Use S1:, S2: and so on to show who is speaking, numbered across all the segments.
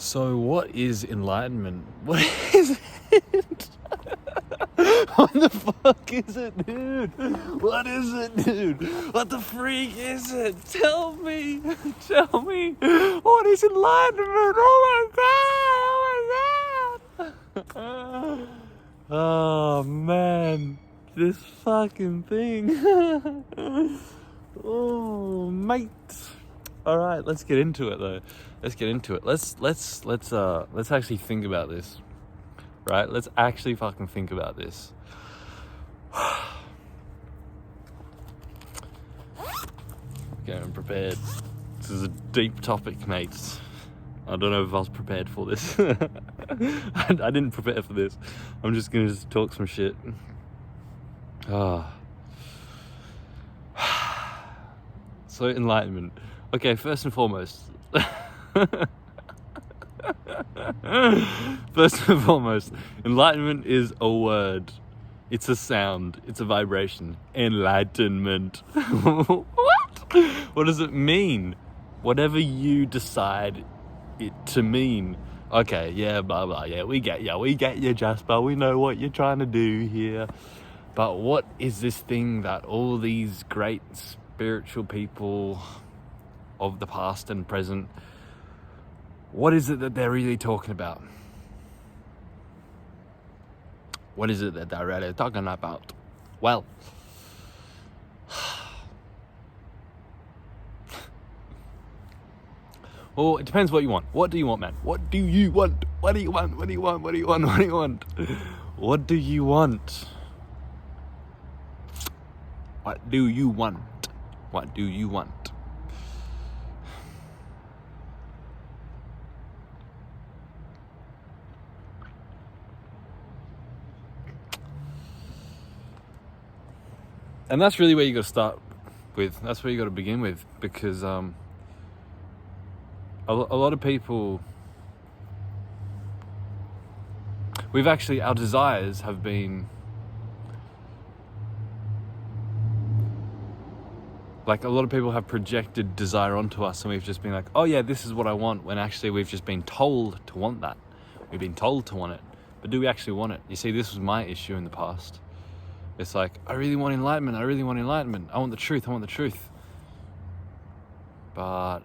S1: So what is enlightenment? What is it? What the fuck is it, dude? What is it, dude? What the freak is it? Tell me. Tell me. What is enlightenment? Oh my god. Oh my god. Oh man. This fucking thing. Oh, mate. All right, let's get into it though. Let's get into it. Let's actually think about this. Right? Let's actually fucking think about this. Okay, I'm prepared. This is a deep topic, mates. I don't know if I was prepared for this. I didn't prepare for this. I'm just gonna talk some shit. So enlightenment. Okay, first and foremost. First and foremost, enlightenment is a word. It's a sound. It's a vibration. Enlightenment. What? What does it mean? Whatever you decide it to mean. Okay, yeah, blah, blah. Yeah, we get you, Jasper. We know what you're trying to do here. But what is this thing that all these great spiritual people of the past and present, what is it that they're really talking about? What is it that they're really talking about? Well, it depends what you want. What do you want, man? What do you want? What do you want? What do you want? What do you want? What do you want? What do you want? What do you want? What do you want? And that's really where you got to start with. That's where you got to begin with, because a lot of people, our desires have been, like, a lot of people have projected desire onto us, and we've just been like, oh yeah, this is what I want, when actually we've just been told to want that. We've been told to want it. But do we actually want it? You see, this was my issue in the past. It's like, I really want enlightenment. I really want enlightenment. I want the truth. I want the truth. But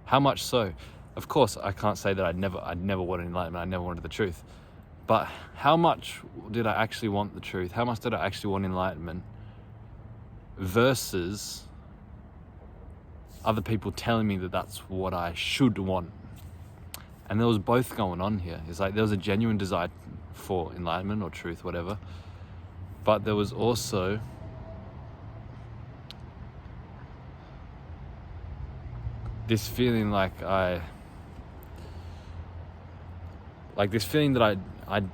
S1: how much so? Of course, I can't say that I never wanted enlightenment. I never wanted the truth. But how much did I actually want the truth? How much did I actually want enlightenment? Versus other people telling me that that's what I should want. And there was both going on here. It's like there was a genuine desire for enlightenment or truth, whatever. But there was also this feeling that I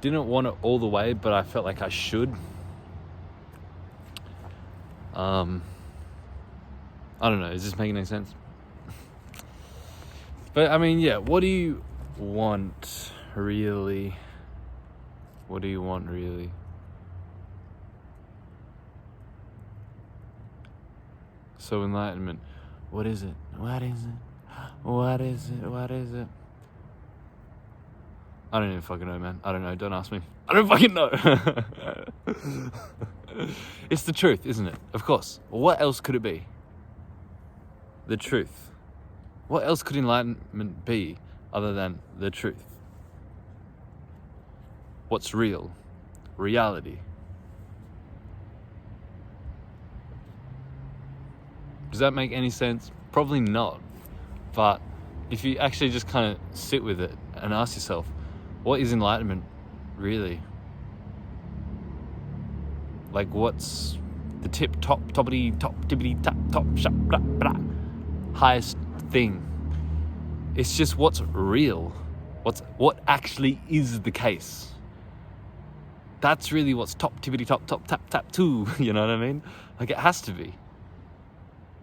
S1: didn't want it all the way, but I felt like I should. I don't know, is this making any sense? But I mean, yeah, what do you want really? What do you want really? So enlightenment, what is it? What is it? What is it? What is it? I don't even fucking know, man. I don't know. Don't ask me. I don't fucking know. It's the truth, isn't it? Of course. What else could it be? The truth. What else could enlightenment be other than the truth? What's real? Reality. Does that make any sense? Probably not. But if you actually just kind of sit with it and ask yourself, what is enlightenment really? Like, what's the highest thing? It's just what's real. What actually is the case. That's really what's top tap too. You know what I mean? Like, it has to be.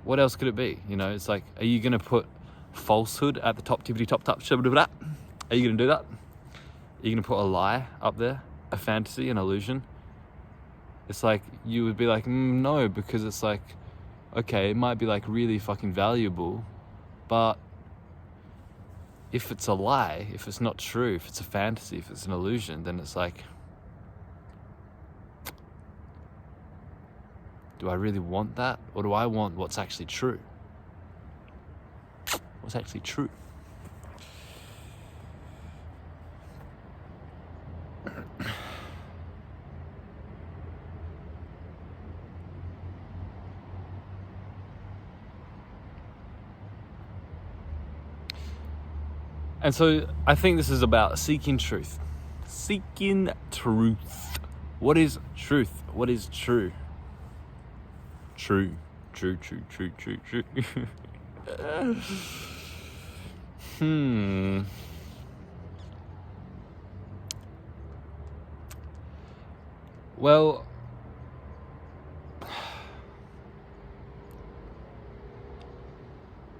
S1: What else could it be? You know, it's like, are you gonna put falsehood at the top? Are you gonna do that? Are you gonna put a lie up there? A fantasy, an illusion? It's like, you would be like, no, because it's like, okay, it might be like really fucking valuable, but if it's a lie, if it's not true, if it's a fantasy, if it's an illusion, then it's like, do I really want that? Or do I want what's actually true? What's actually true? And so I think this is about seeking truth. Seeking truth. What is truth? What is true? True. True. Well,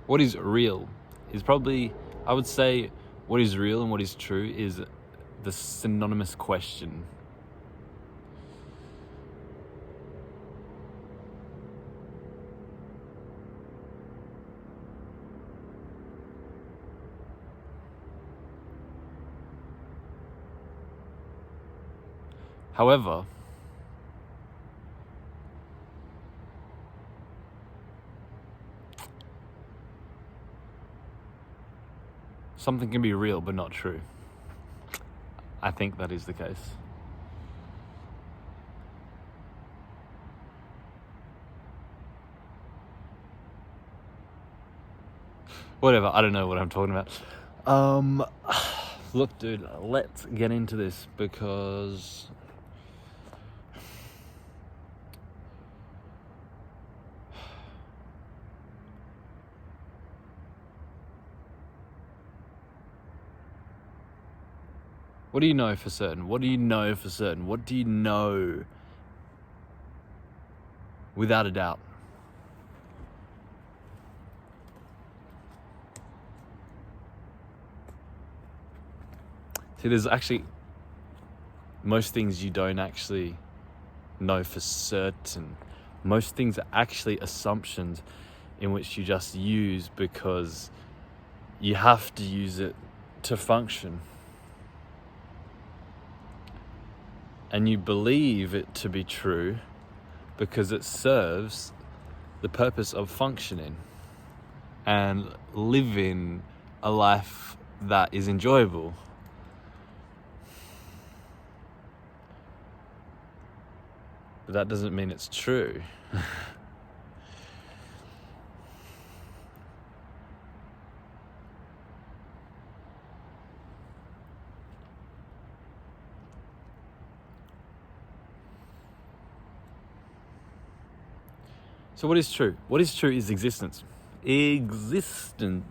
S1: what is real is probably, I would say, what is real and what is true is the synonymous question. However, something can be real but not true. I think that is the case. Whatever, I don't know what I'm talking about. Look, dude, let's get into this because what do you know for certain? What do you know for certain? What do you know without a doubt? See, there's actually most things you don't actually know for certain. Most things are actually assumptions in which you just use because you have to use it to function. And you believe it to be true because it serves the purpose of functioning and living a life that is enjoyable. But that doesn't mean it's true. So what is true? What is true is existence. Existence.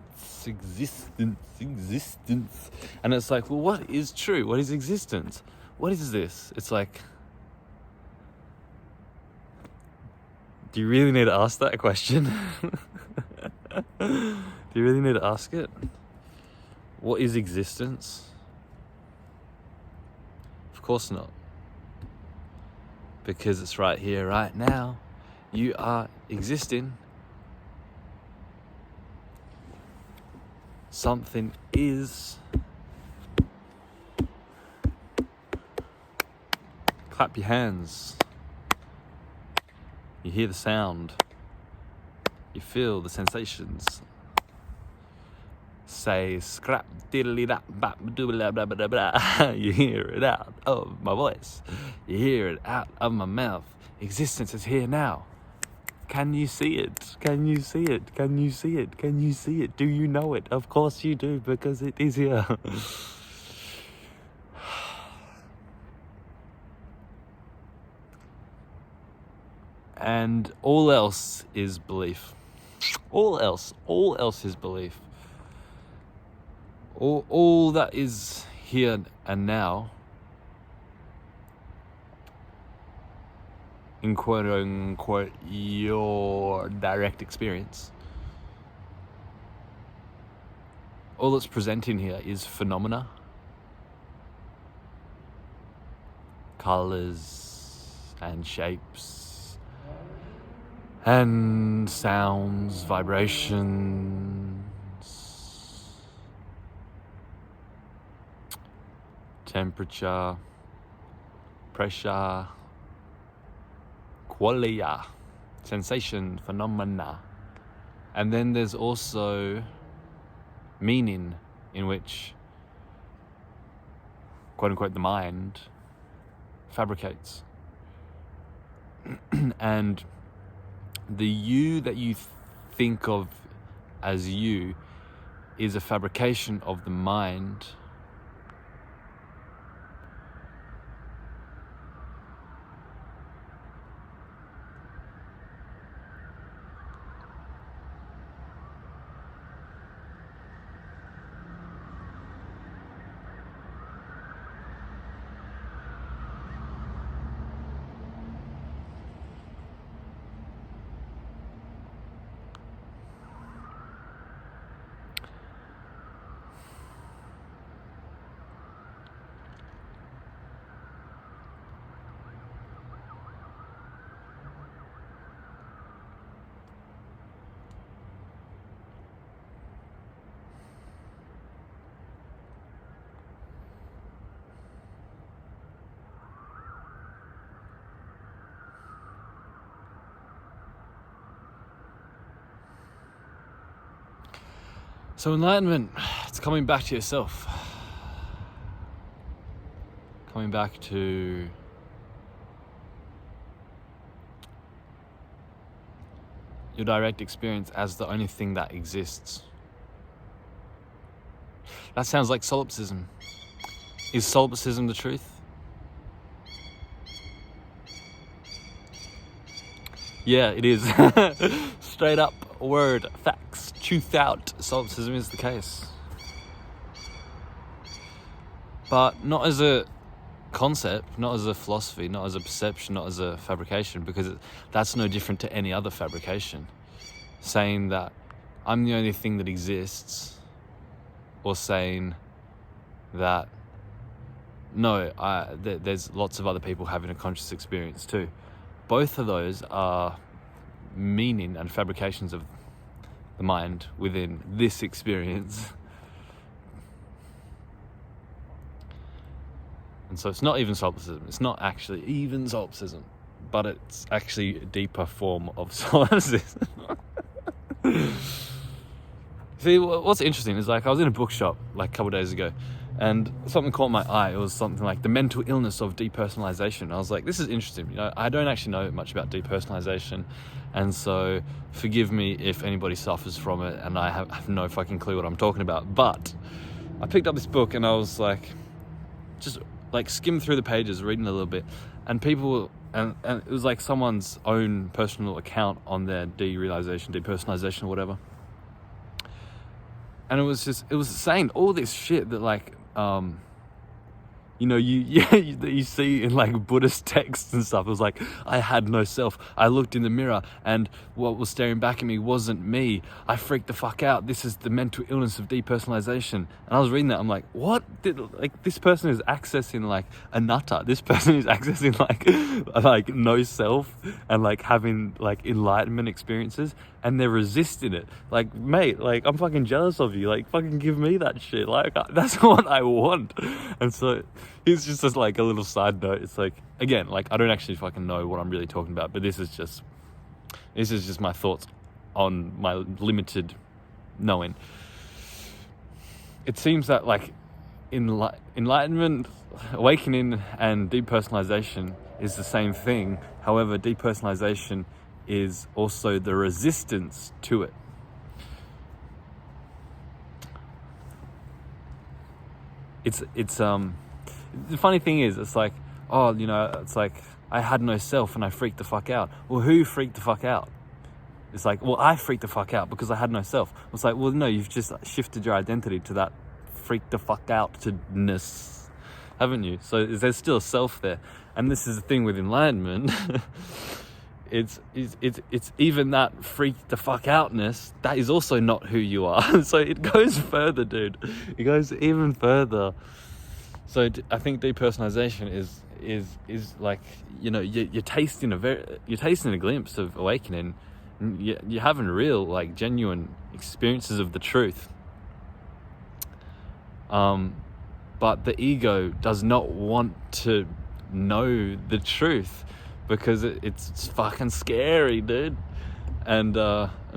S1: And it's like, well, what is true? What is existence? What is this? It's like, do you really need to ask that question? Do you really need to ask it? What is existence? Of course not. Because it's right here, right now. You are existing. Something is. Clap your hands. You hear the sound. You feel the sensations. Say scrap diddly da bap doobla blah blah blah. You hear it out of my voice. You hear it out of my mouth. Existence is here now. Can you see it? Can you see it? Can you see it? Can you see it? Do you know it? Of course you do, because it is here. And all else is belief. All else is belief. All that is here and now, in quote unquote your direct experience, all that's presenting here is phenomena, colors and shapes and sounds, vibrations, temperature, pressure, qualia, sensation, phenomena. And then there's also meaning, in which, quote unquote, the mind fabricates. And the you that you think of as you is a fabrication of the mind. So enlightenment, it's coming back to yourself. Coming back to your direct experience as the only thing that exists. That sounds like solipsism. Is solipsism the truth? Yeah, it is. Straight up word, facts, truth out. Solipsism is the case. But not as a concept, not as a philosophy, not as a perception, not as a fabrication, because that's no different to any other fabrication. Saying that I'm the only thing that exists, or saying that no, there's lots of other people having a conscious experience too. Both of those are meaning and fabrications of the mind within this experience. And so it's not even solipsism. It's not actually even solipsism, but it's actually a deeper form of solipsism. See, what's interesting is, like, I was in a bookshop like a couple of days ago, and something caught my eye. It was something like the mental illness of depersonalization. I was like, this is interesting. You know, I don't actually know much about depersonalization, and so forgive me if anybody suffers from it, and I have no fucking clue what I'm talking about. But I picked up this book, and I was like, just like skimmed through the pages, reading a little bit, and people, and it was like someone's own personal account on their depersonalization, or whatever. And it was saying all this shit that, like, you know, you see in like Buddhist texts and stuff. It was like, I had no self. I looked in the mirror and what was staring back at me wasn't me. I freaked the fuck out. This is the mental illness of depersonalization. And I was reading that. I'm like, what? This person is accessing like anatta. This person is accessing like no self and like having like enlightenment experiences, and they're resisting it. Like, mate, like, I'm fucking jealous of you. Like, fucking give me that shit. Like, that's what I want. And so it's just like a little side note. It's like, again, like, I don't actually fucking know what I'm really talking about, but this is just my thoughts on my limited knowing. It seems that like enlightenment, awakening, and depersonalization is the same thing. However, depersonalization is also the resistance to it. It's the funny thing is, it's like, oh, you know, it's like, I had no self and I freaked the fuck out. Well, who freaked the fuck out? It's like, well, I freaked the fuck out because I had no self. It's like, well, no, you've just shifted your identity to that freak the fuck out-to-ness, haven't you? So there's still a self there. And this is the thing with enlightenment. It's even that freak the fuck outness, that is also not who you are. So it goes further, dude. It goes even further. So I think depersonalization is like, you know, you're tasting a glimpse of awakening. You're having real, like, genuine experiences of the truth. But but the ego does not want to know the truth because it's fucking scary, dude. And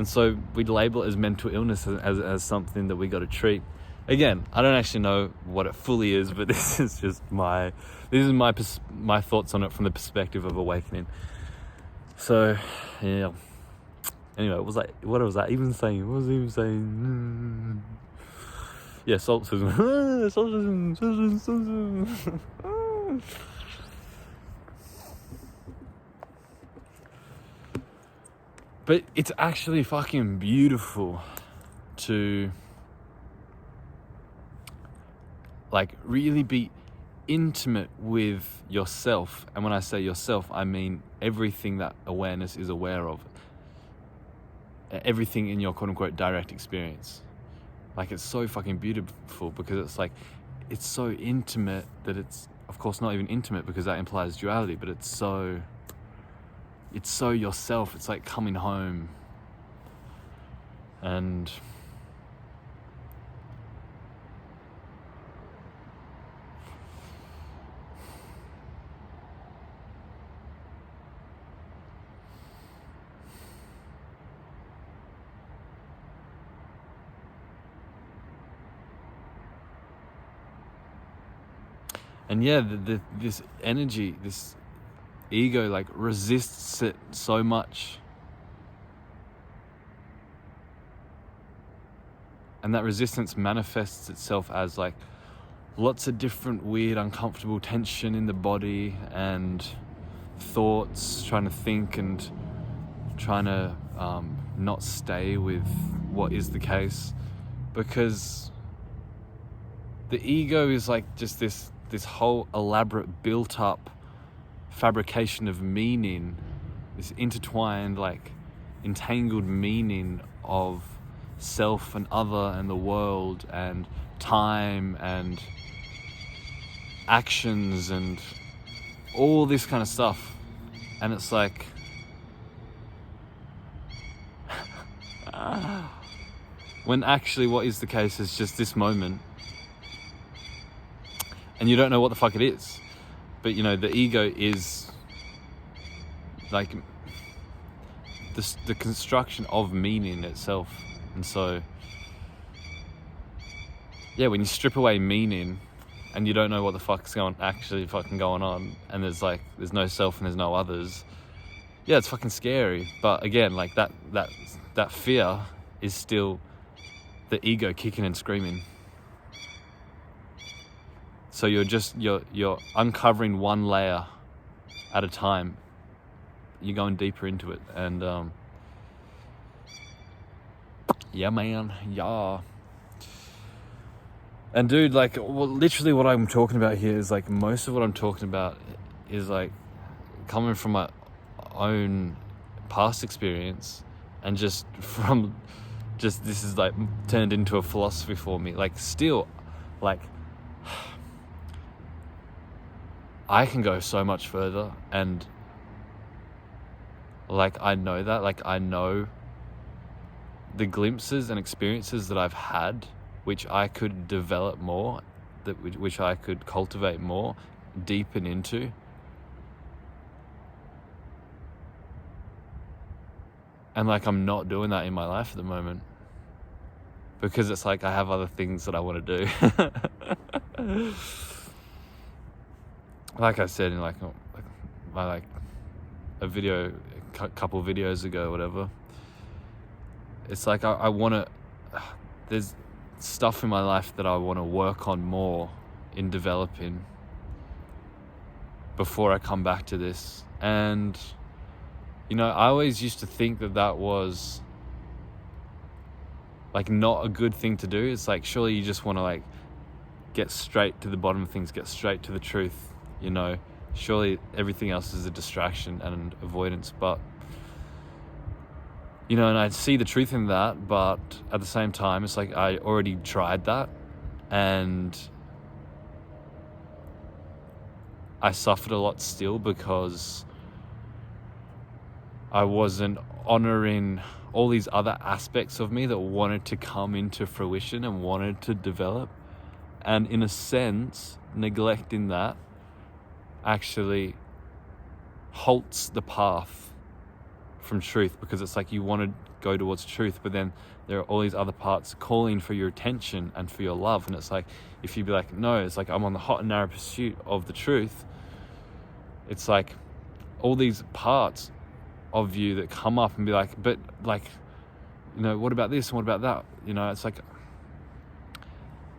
S1: so we label it as mental illness as something that we got to treat. Again, I don't actually know what it fully is, but this is just my thoughts on it from the perspective of awakening. So, yeah. Anyway, what was I even saying? What was I even saying? Yeah, solipsism. Solipsism. But it's actually fucking beautiful to like really be intimate with yourself. And when I say yourself, I mean everything that awareness is aware of. Everything in your quote unquote direct experience. Like, it's so fucking beautiful because it's like, it's so intimate that it's, of course, not even intimate because that implies duality, but it's so yourself. It's like coming home. And yeah, this energy, this ego, like, resists it so much. And that resistance manifests itself as like lots of different weird, uncomfortable tension in the body and thoughts, trying to think and trying to not stay with what is the case, because the ego is like just this whole elaborate built up fabrication of meaning, this intertwined, like entangled meaning of self and other and the world and time and actions and all this kind of stuff. And it's like when actually what is the case is just this moment, and you don't know what the fuck it is. But you know, the ego is like the construction of meaning itself. And so, yeah, when you strip away meaning and you don't know what the fuck's actually fucking going on, and there's no self and there's no others, yeah, it's fucking scary. But again, like that fear is still the ego kicking and screaming. So you're uncovering one layer at a time. You're going deeper into it, and yeah, man, yeah. And dude, like, well, literally what I'm talking about here is like, most of what I'm talking about is like coming from my own past experience, and just this is like turned into a philosophy for me. Like, still, like, I can go so much further, and like, I know that, like, I know the glimpses and experiences that I've had, which I could develop more, which I could cultivate more, deepen into. And like, I'm not doing that in my life at the moment because it's like I have other things that I want to do. Like I said in like a video, a couple of videos ago, whatever. It's like I want to. There's stuff in my life that I want to work on more in developing before I come back to this. And you know, I always used to think that was like not a good thing to do. It's like, surely you just want to like get straight to the bottom of things, get straight to the truth, you know. Surely everything else is a distraction and avoidance. But you know, and I see the truth in that, but at the same time, it's like I already tried that, and I suffered a lot still because I wasn't honoring all these other aspects of me that wanted to come into fruition and wanted to develop. And in a sense, neglecting that actually halts the path from truth, because it's like you want to go towards truth, but then there are all these other parts calling for your attention and for your love. And it's like, if you be like, no, it's like I'm on the hot and narrow pursuit of the truth, it's like all these parts of you that come up and be like, but like, you know, what about this and what about that? You know, it's like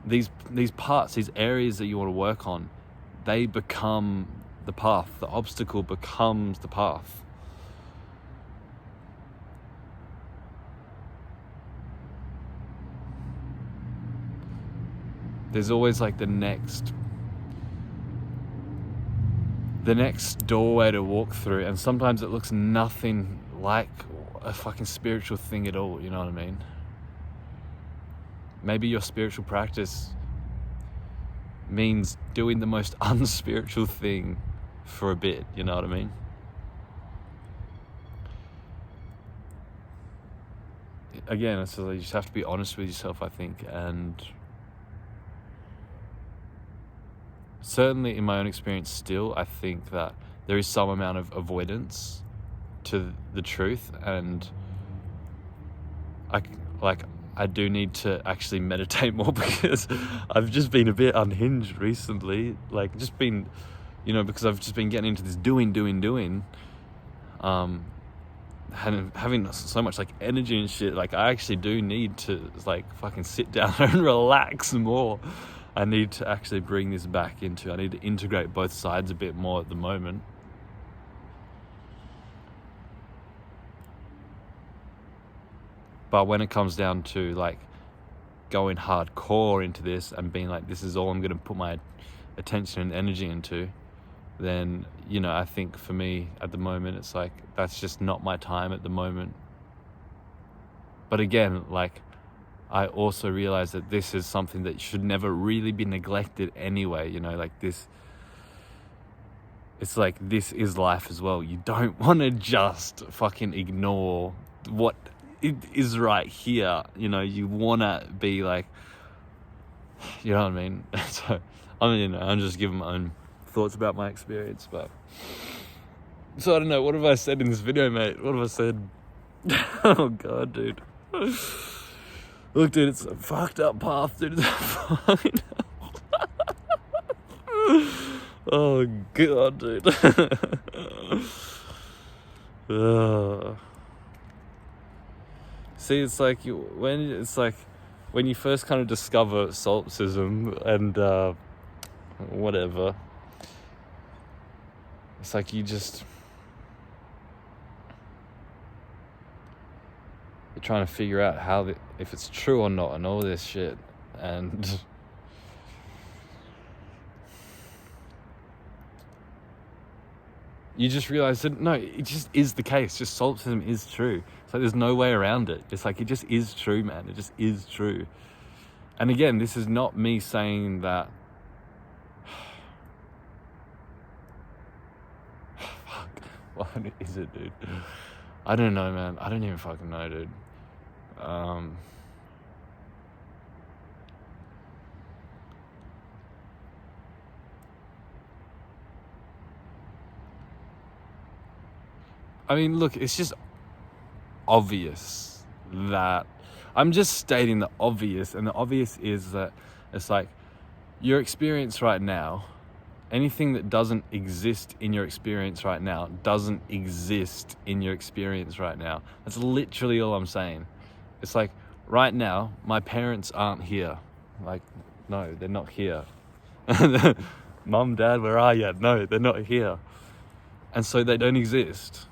S1: these parts, these areas that you want to work on, they become the path. The obstacle becomes the path. There's always like the next doorway to walk through, and sometimes it looks nothing like a fucking spiritual thing at all, you know what I mean? Maybe your spiritual practice means doing the most unspiritual thing for a bit, you know what I mean? Again, it's like you just have to be honest with yourself, I think, and certainly in my own experience still, I think that there is some amount of avoidance to the truth, and I do need to actually meditate more, because I've just been a bit unhinged recently, like just been, you know, because I've just been getting into this doing, and having so much like energy and shit. Like I actually do need to like fucking sit down and relax more. I need to actually bring this back into, I need to integrate both sides a bit more at the moment. But when it comes down to like going hardcore into this and being like, this is all I'm going to put my attention and energy into, then, you know, I think for me at the moment, it's like, that's just not my time at the moment. But again, like, I also realize that this is something that should never really be neglected anyway, you know, like this, it's like, this is life as well. You don't want to just fucking ignore what it is right here, you know, you want to be like, you know what I mean? So, I mean, you know, I'm just giving my own thoughts about my experience, but, so I don't know, what have I said in this video, mate? What have I said? Oh God, dude. Look, dude, it's a fucked up path, dude. It's fucking oh God, dude. See, it's like when you first kind of discover solipsism and whatever, it's like you're trying to figure out if it's true or not and all this shit, and you just realize that no, it just is the case. Just solipsism is true. It's like there's no way around it. It's like it just is true, man. It just is true. And again, this is not me saying that fuck, what is it, dude? I don't know, man. I don't even fucking know, dude. I mean, look, it's just obvious that I'm just stating the obvious, and the obvious is that it's like your experience right now, anything that doesn't exist in your experience right now doesn't exist in your experience right now. That's literally all I'm saying. It's like right now, my parents aren't here. Like, no, they're not here. Mum, Dad, where are you? No, they're not here. And so they don't exist.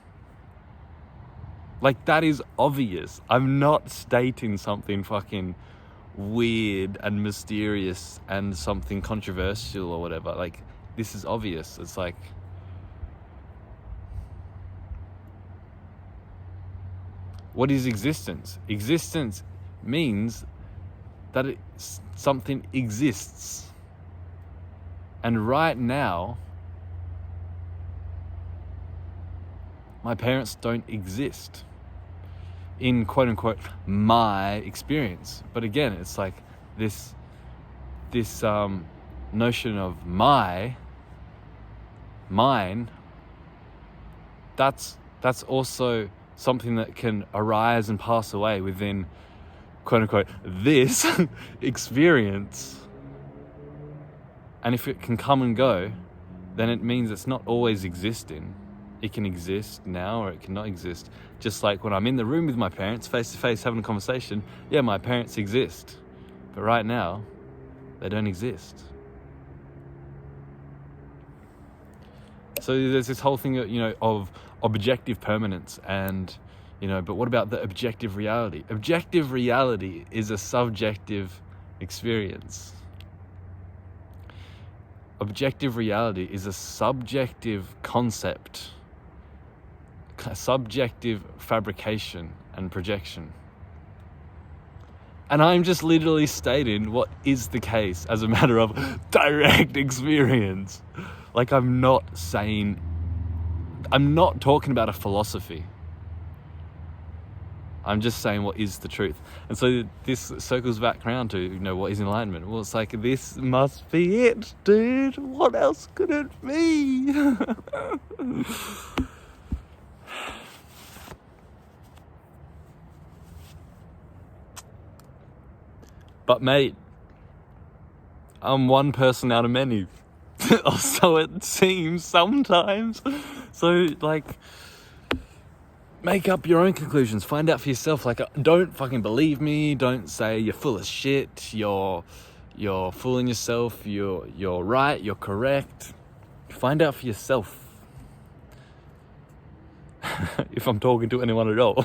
S1: Like, that is obvious. I'm not stating something fucking weird and mysterious and something controversial or whatever. Like, this is obvious. It's like, what is existence? Existence means that something exists. And right now, my parents don't exist in quote unquote my experience. But again, it's like this this notion of mine, that's also something that can arise and pass away within, quote unquote, this experience. And if it can come and go, then it means it's not always existing. It can exist now or it cannot exist. Just like when I'm in the room with my parents, face to face, having a conversation, yeah, my parents exist. But right now, they don't exist. So there's this whole thing, of objective permanence and, but what about the objective reality? Objective reality is a subjective experience. Objective reality is a subjective concept, a subjective fabrication and projection. And I'm just literally stating what is the case as a matter of direct experience. Like, I'm not talking about a philosophy. I'm just saying what is the truth. And so this circles back around to, what is enlightenment? Well, it's like, this must be it, dude. What else could it be? But mate, I'm one person out of many. Or so it seems sometimes. So, make up your own conclusions. Find out for yourself. Don't fucking believe me. Don't say you're full of shit. You're fooling yourself. You're right. You're correct. Find out for yourself. If I'm talking to anyone at all.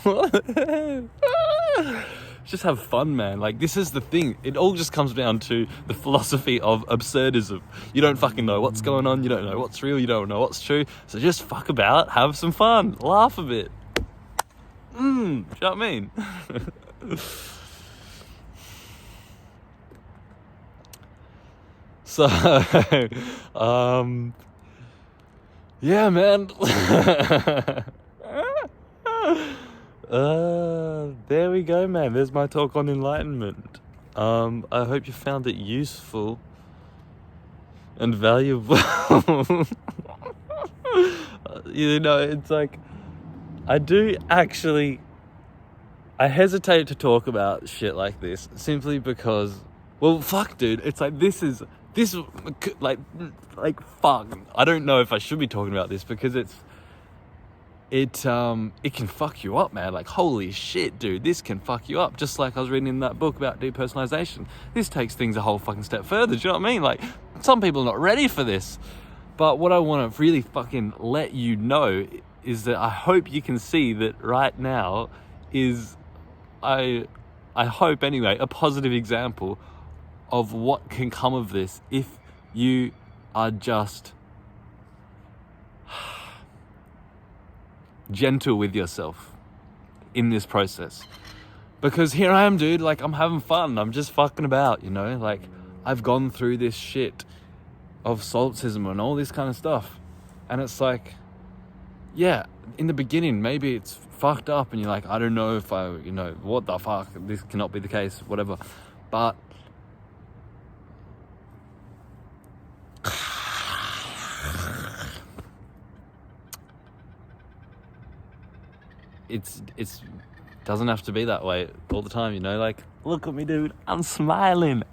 S1: Just have fun, man. This is the thing. It all just comes down to the philosophy of absurdism. You don't fucking know what's going on. You don't know what's real. You don't know what's true. So just fuck about. Have some fun. Laugh a bit. Do you know what I mean? So, yeah, man. There we go, man. There's my talk on enlightenment. I hope you found it useful and valuable. It's like, I hesitate to talk about shit like this simply because, well, fuck, dude. It's like, fuck. I don't know if I should be talking about this because it can fuck you up, man. Holy shit, dude, this can fuck you up. Just like I was reading in that book about depersonalization. This takes things a whole fucking step further. Do you know what I mean? Some people are not ready for this. But what I want to really fucking let you know is that I hope you can see that right now is, I hope anyway, a positive example of what can come of this if you are just gentle with yourself in this process. Because here I am, dude, I'm having fun. I'm just fucking about, I've gone through this shit of solipsism and all this kind of stuff. And it's like, yeah, in the beginning, maybe it's fucked up and you're like, I don't know if what the fuck, this cannot be the case, whatever. But it's doesn't have to be that way all the time, look at me, dude, I'm smiling.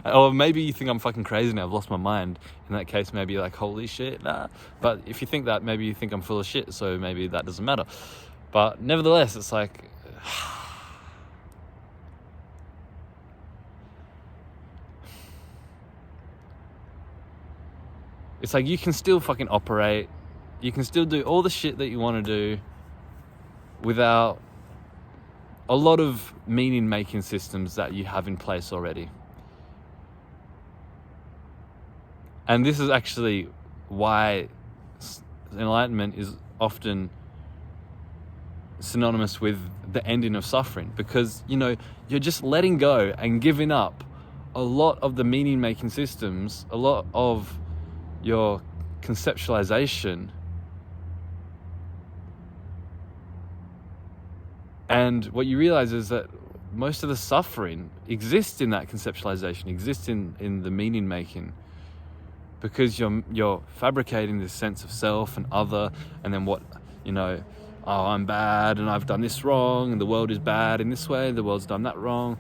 S1: Or maybe you think I'm fucking crazy now, I've lost my mind. In that case, maybe you're like, holy shit, nah. But if you think that, maybe you think I'm full of shit, so maybe that doesn't matter. But nevertheless, it's like, it's like you can still fucking operate. You can still do all the shit that you want to do without a lot of meaning-making systems that you have in place already. And this is actually why enlightenment is often synonymous with the ending of suffering. Because, you're just letting go and giving up a lot of the meaning-making systems, a lot of your conceptualization. And what you realize is that most of the suffering exists in that conceptualization, exists in the meaning making, because you're fabricating this sense of self and other, and then what, oh, I'm bad and I've done this wrong and the world is bad in this way, the world's done that wrong.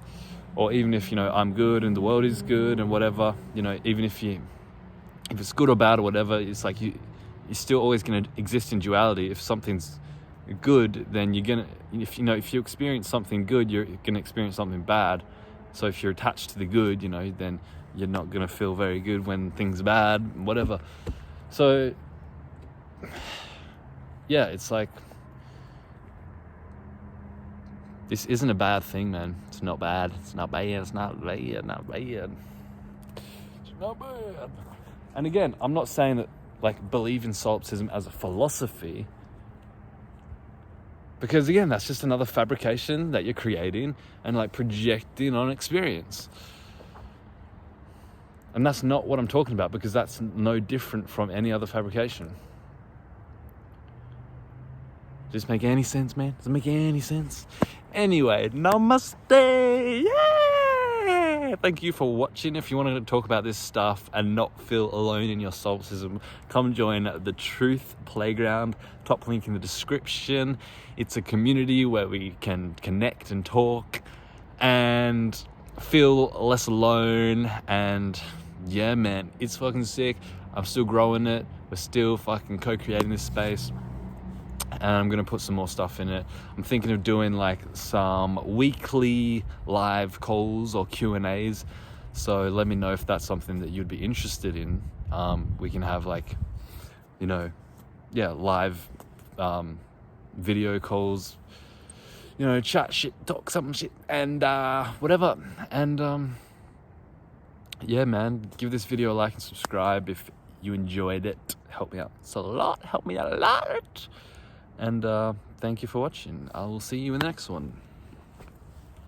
S1: Or even if, I'm good and the world is good and whatever, even if it's good or bad or whatever, it's like you're still always going to exist in duality. If something's good, then you're gonna, if you experience something good, you're gonna experience something bad. So if you're attached to the good, then you're not gonna feel very good when things are bad, whatever. So yeah, it's like, this isn't a bad thing, man. It's not bad. It's not bad. It's not bad. Not bad. It's not bad. And again, I'm not saying that believe in solipsism as a philosophy, because again, that's just another fabrication that you're creating and projecting on experience. And that's not what I'm talking about, because that's no different from any other fabrication. Does this make any sense, man? Does it make any sense? Anyway, namaste. Yeah! Thank you for watching. If you wanted to talk about this stuff and not feel alone in your solipsism, come join the Truth Playground. Top link in the description. It's a community where we can connect and talk and feel less alone. And yeah, man, it's fucking sick. I'm still growing it. We're still fucking co-creating this space. And I'm going to put some more stuff in it. I'm thinking of doing some weekly live calls or Q&As. So let me know if that's something that you'd be interested in. We can have live video calls, chat shit, talk some shit, and whatever. And yeah, man, give this video a like and subscribe if you enjoyed it. Help me out. It's a lot. Help me out a lot. And thank you for watching. I will see you in the next one.